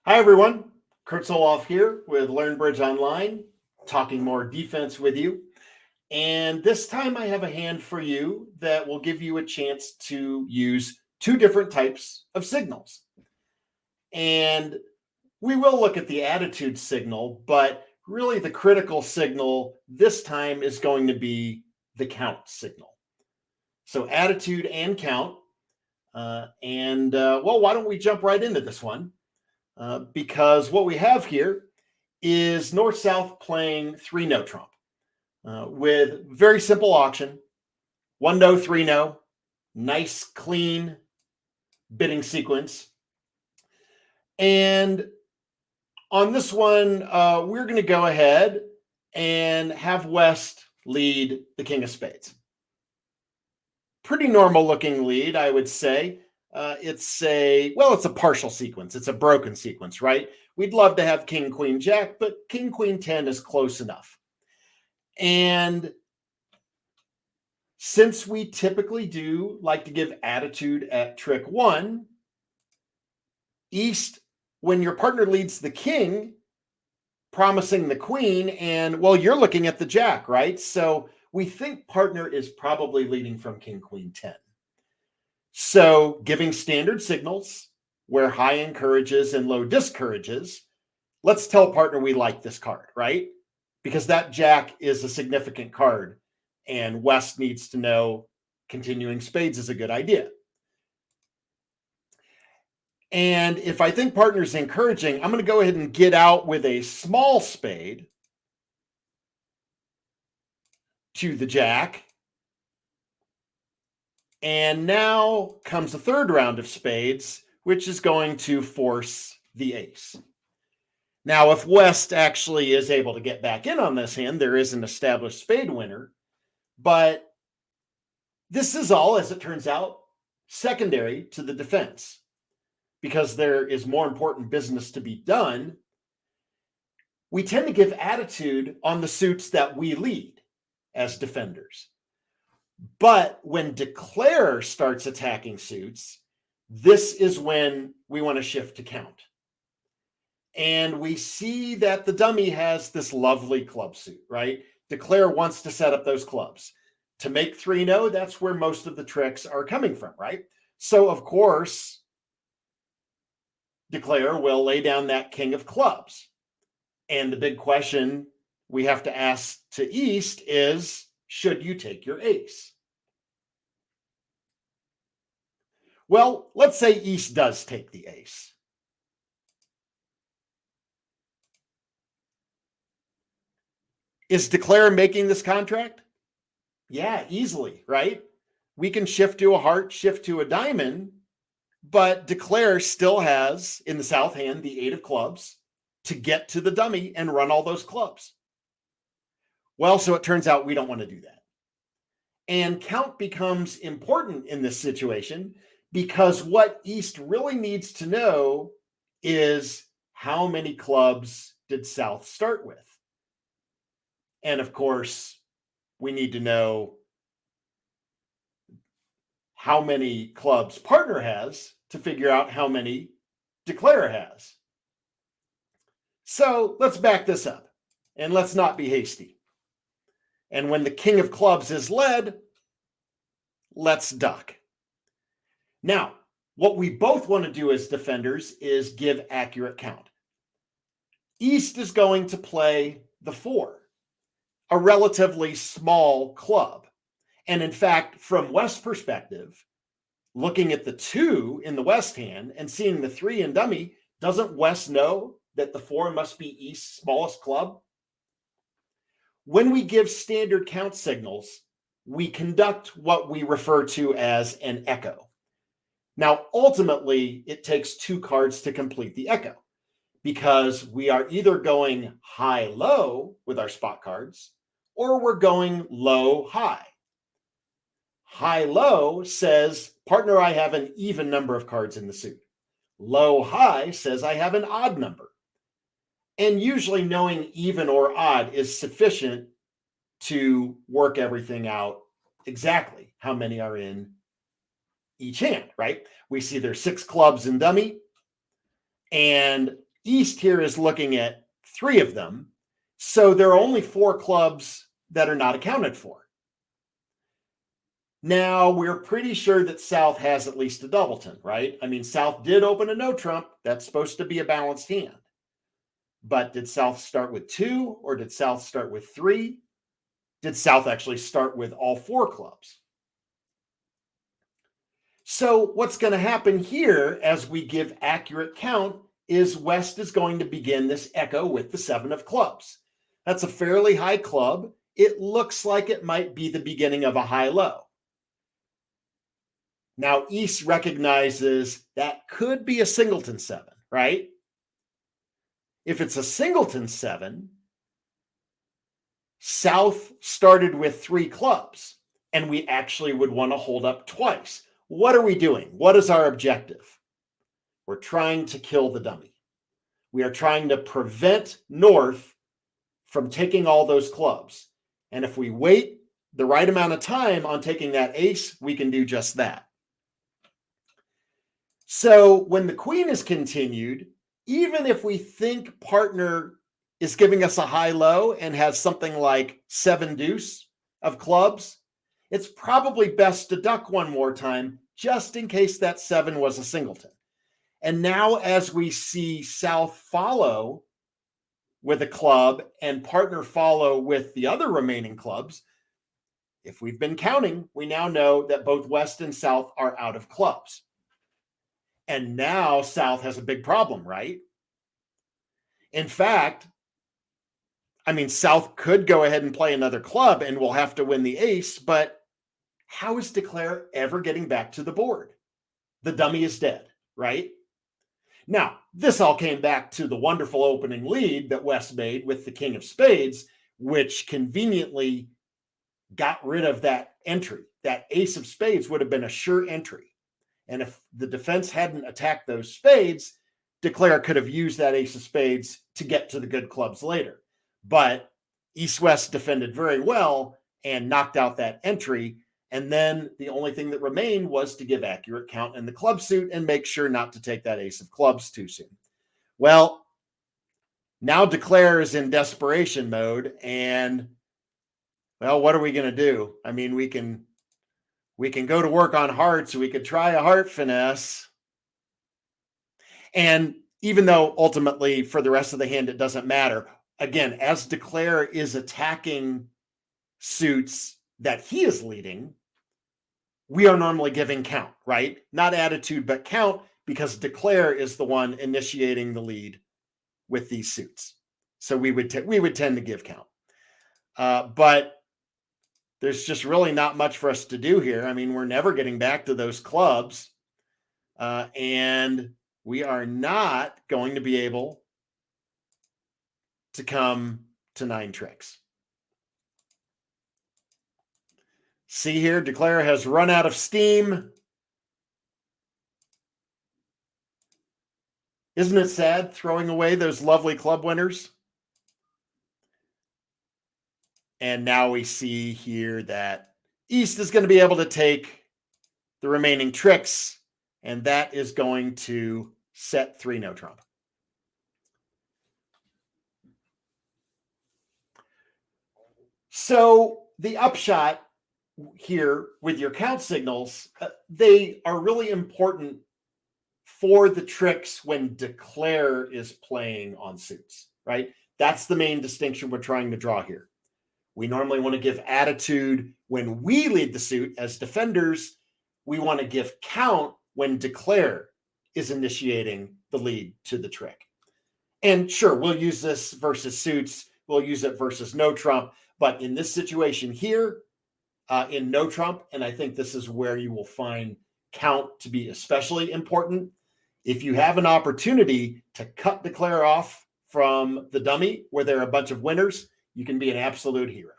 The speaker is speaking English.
Hi, everyone. Curt Soloff here with LearnBridge Online, talking more defense with you. And this time I have a hand for you that will give you a chance to use two different types of signals. And we will look at the attitude signal, but really the critical signal this time is going to be the count signal. So attitude and count. Well, why don't we jump right into this one? Because what we have here is North-South playing 3-no trump with very simple auction, 1-no, 3-no, nice, clean bidding sequence. And on this one, we're going to go ahead and have West lead the King of Spades. Pretty normal looking lead, I would say. It's a partial sequence. It's a broken sequence, right? We'd love to have King, Queen, Jack, but King, Queen, 10 is close enough. And since we typically do like to give attitude at trick 1, East, when your partner leads the King, promising the Queen, and well, you're looking at the Jack, right? So we think partner is probably leading from King, Queen, 10. So giving standard signals where high encourages and low discourages, let's tell partner we like this card, right? Because that Jack is a significant card and West needs to know continuing spades is a good idea. And if I think partner's encouraging, I'm going to go ahead and get out with a small spade to the Jack. And now comes the third round of spades, which is going to force the ace. Now, if West actually is able to get back in on this hand, there is an established spade winner. But this is all, as it turns out, secondary to the defense because there is more important business to be done. We tend to give attitude on the suits that we lead as defenders. But when declare starts attacking suits, this is when we want to shift to count. And we see that the dummy has this lovely club suit, right? Declare wants to set up those clubs. To make 3-no, that's where most of the tricks are coming from, right? So, of course, declare will lay down that king of clubs. And the big question we have to ask to East is, should you take your ace? Well, let's say East does take the ace. Is declare making this contract? Yeah, easily, right? We can shift to a heart, shift to a diamond, but declare still has in the south hand the 8 of clubs to get to the dummy and run all those clubs. Well, so it turns out we don't want to do that. And count becomes important in this situation because what East really needs to know is how many clubs did South start with? And of course, we need to know how many clubs partner has to figure out how many declare has. So let's back this up and let's not be hasty. And when the king of clubs is led, let's duck. Now, what we both want to do as defenders is give accurate count. East is going to play the 4, a relatively small club. And in fact, from West's perspective, looking at the 2 in the West hand and seeing the 3 in dummy, doesn't West know that the 4 must be East's smallest club? When we give standard count signals, we conduct what we refer to as an echo. Now, ultimately, it takes 2 cards to complete the echo because we are either going high-low with our spot cards or we're going low-high. High-low says, partner, I have an even number of cards in the suit. Low-high says I have an odd number. And usually knowing even or odd is sufficient to work everything out exactly how many are in each hand, right? We see there's 6 clubs in dummy and East here is looking at 3 of them. So there are only 4 clubs that are not accounted for. Now, we're pretty sure that South has at least a doubleton, right? I mean, South did open a no trump. That's supposed to be a balanced hand. But did South start with 2 or did South start with 3? Did South actually start with all 4 clubs? So what's going to happen here as we give accurate count is West is going to begin this echo with the 7 of clubs. That's a fairly high club. It looks like it might be the beginning of a high-low. Now, East recognizes that could be a singleton 7, right? If it's a singleton 7, South started with 3 clubs, and we actually would want to hold up twice. What are we doing? What is our objective? We're trying to kill the dummy. We are trying to prevent North from taking all those clubs. And if we wait the right amount of time on taking that ace, we can do just that. So when the queen is continued, even if we think partner is giving us a high-low and has something like 7 deuce of clubs, it's probably best to duck one more time just in case that 7 was a singleton. And now as we see South follow with a club and partner follow with the other remaining clubs, if we've been counting, we now know that both West and South are out of clubs. And now South has a big problem, right? In fact, I mean, South could go ahead and play another club and we'll have to win the ace, but how is Declare ever getting back to the board? The dummy is dead, right? Now, this all came back to the wonderful opening lead that West made with the king of spades, which conveniently got rid of that entry. That ace of spades would have been a sure entry. And if the defense hadn't attacked those spades, Declare could have used that ace of spades to get to the good clubs later. But East-West defended very well and knocked out that entry. And then the only thing that remained was to give accurate count in the club suit and make sure not to take that ace of clubs too soon. Well, now Declare is in desperation mode. And, well, what are we going to do? I mean, we can go to work on hearts. We could try a heart finesse. And even though ultimately for the rest of the hand, it doesn't matter. Again, as Declare is attacking suits that he is leading, we are normally giving count, right? Not attitude, but count, because Declare is the one initiating the lead with these suits. So we would tend to give count. But there's just really not much for us to do here. I mean, we're never getting back to those clubs. And we are not going to be able to come to 9 tricks. See here, Declare has run out of steam. Isn't it sad throwing away those lovely club winners? And now we see here that East is going to be able to take the remaining tricks, and that is going to set 3 no trump. So the upshot here with your count signals, they are really important for the tricks when Declare is playing on suits, right? That's the main distinction we're trying to draw here. We normally want to give attitude when we lead the suit as defenders. We want to give count when Declare is initiating the lead to the trick. And sure, we'll use this versus suits. We'll use it versus no trump. But in this situation here, in no trump, and I think this is where you will find count to be especially important. If you have an opportunity to cut Declare off from the dummy where there are a bunch of winners, you can be an absolute hero.